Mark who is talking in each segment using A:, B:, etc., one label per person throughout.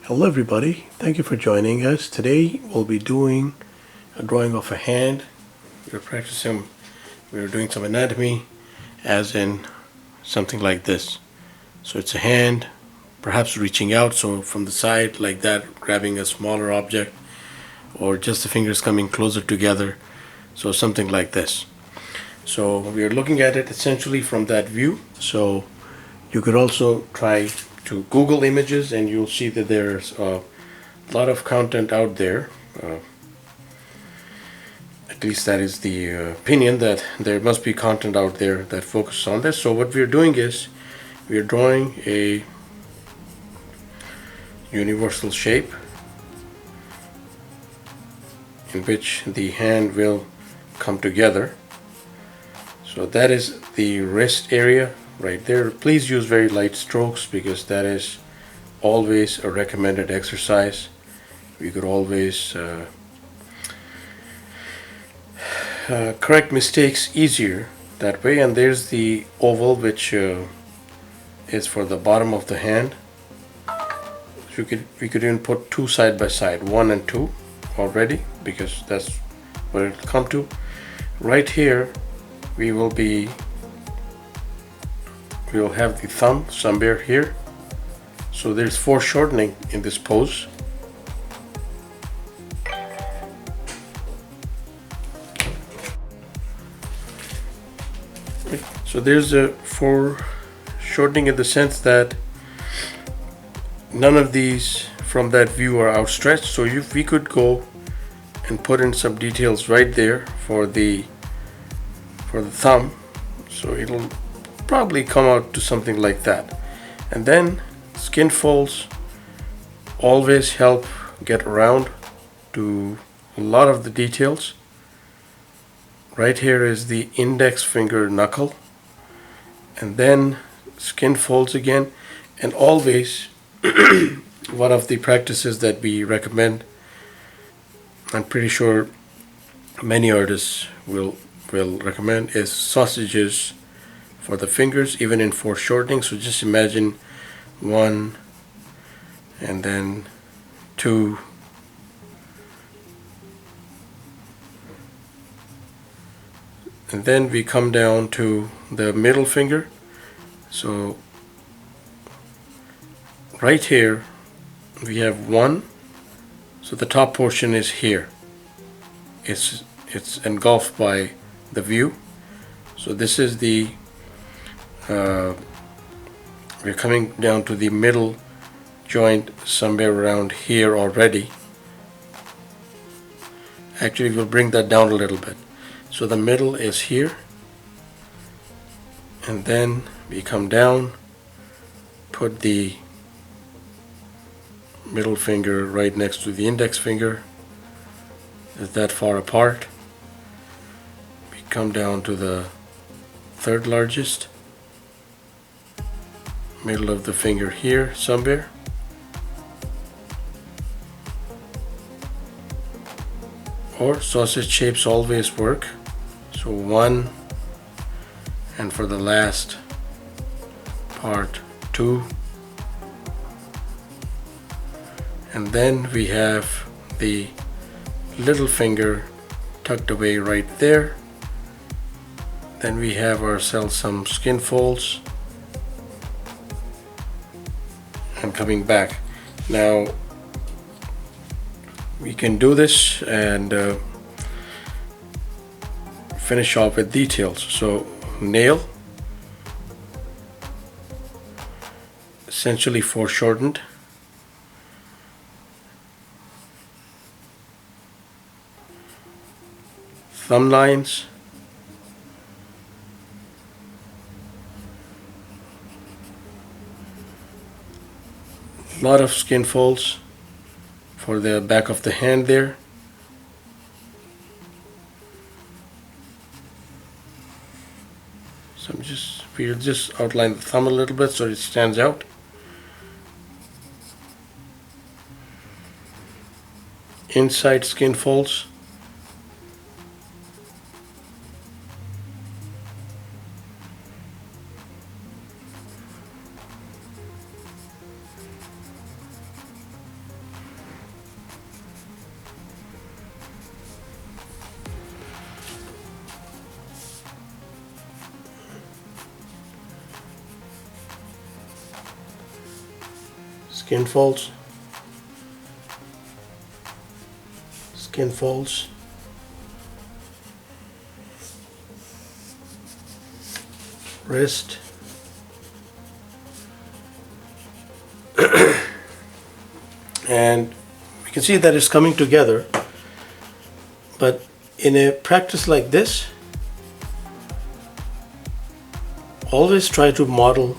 A: Hello everybody, thank you for joining us. Today we'll be doing a drawing of a hand. We're doing some anatomy as in something like this. So it's a hand, perhaps reaching out, so from the side like that, grabbing a smaller object, or just the fingers coming closer together, so something like this. So we are looking at it essentially from that view. So you could also try to Google images and you'll see that there's a lot of content out there. At least that is the opinion, that there must be content out there that focuses on this. So what we're doing is we're drawing a universal shape in which the hand will come together. So that is the wrist area right there. Please use very light strokes because that is always a recommended exercise. We could always correct mistakes easier that way. And there's the oval, which is for the bottom of the hand. So we could even put two side by side, 1 and 2 already, because that's what it'll come to. Right here we will have the thumb somewhere here. So there's foreshortening in this pose. So there's a foreshortening in the sense that none of these from that view are outstretched. So we could go and put in some details right there for the thumb. So it'll probably come out to something like that. And then skin folds always help get around to a lot of the details. Right here is the index finger knuckle, and then skin folds again. And always one of the practices that we recommend, I'm pretty sure many artists will recommend, is sausages for the fingers, even in foreshortening. So just imagine 1 and then 2, and then we come down to the middle finger. So right here we have 1, so the top portion is here. It's engulfed by the view. So this is the we're coming down to the middle joint somewhere around here already. Actually, we'll bring that down a little bit. So the middle is here, and then we come down, put the middle finger right next to the index finger. Is that far apart? We come down to the third largest, middle of the finger here somewhere. Or sausage shapes always work. So 1, and for the last part 2, and then we have the little finger tucked away right there. Then we have ourselves some skin folds and coming back. Now we can do this and finish off with details. So nail, essentially foreshortened. Thumb lines, a lot of skin folds for the back of the hand there. So we'll just outline the thumb a little bit so it stands out. Inside skin folds. skin folds, skin folds, wrist, and we can see that it's coming together. But in a practice like this, always try to model,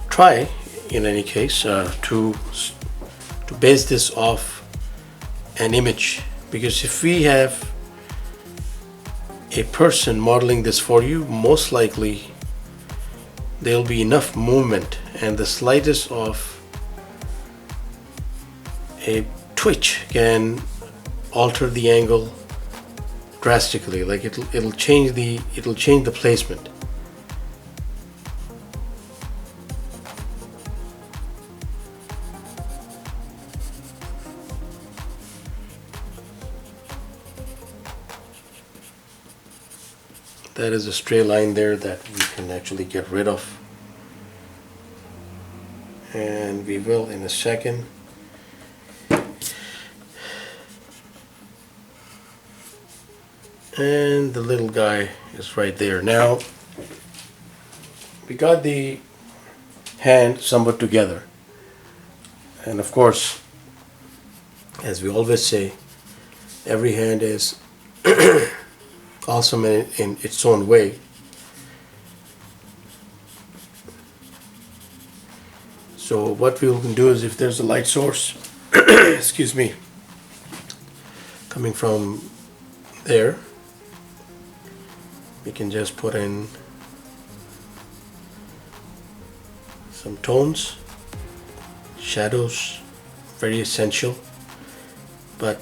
A: try in any case to base this off an image, because if we have a person modeling this for you, most likely there'll be enough movement, and the slightest of a twitch can alter the angle drastically. Like it'll change the placement. That is a stray line there that we can actually get rid of, and we will in a second. And the little guy is right there. Now we got the hand somewhat together, and of course, as we always say, every hand is awesome in its own way. So what we can do is, if there's a light source excuse me, coming from there, we can just put in some tones, shadows, very essential, but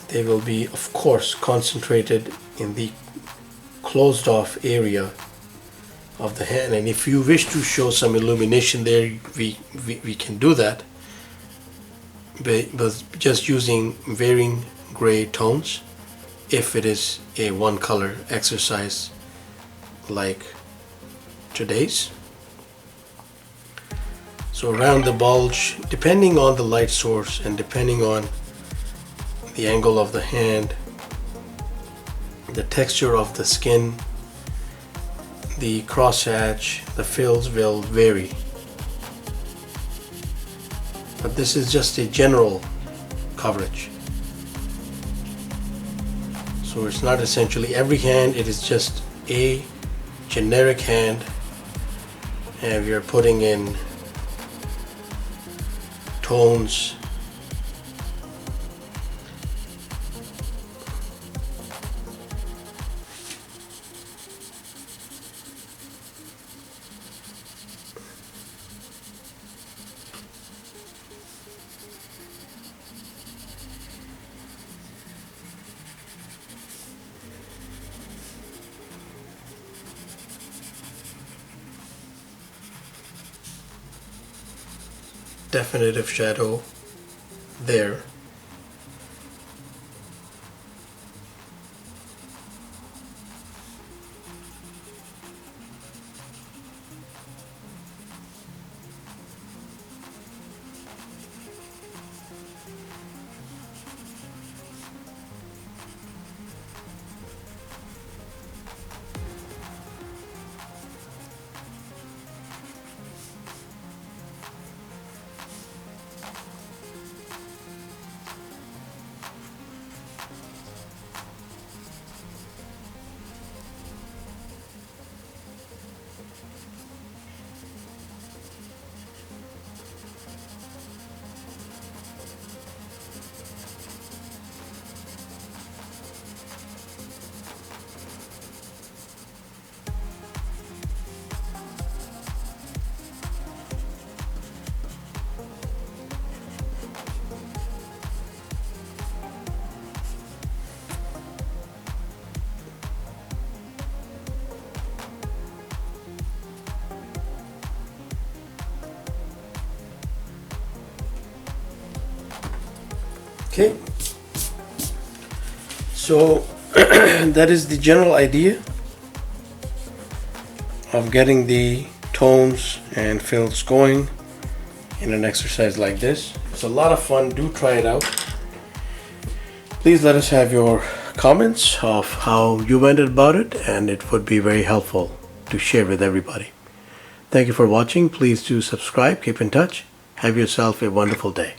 A: they will be, of course, concentrated in the closed off area of the hand. And if you wish to show some illumination there, we can do that, but just using varying gray tones, if it is a one color exercise like today's. So around the bulge, depending on the light source and depending on the angle of the hand, the texture of the skin, the crosshatch, the fills will vary. But this is just a general coverage. So it's not essentially every hand, it is just a generic hand, and we are putting in tones, definitive shadow there. Okay, so that is the general idea of getting the tones and fills going in an exercise like this. It's a lot of fun. Do try it out. Please let us have your comments of how you went about it, and it would be very helpful to share with everybody. Thank you for watching. Please do subscribe. Keep in touch. Have yourself a wonderful day.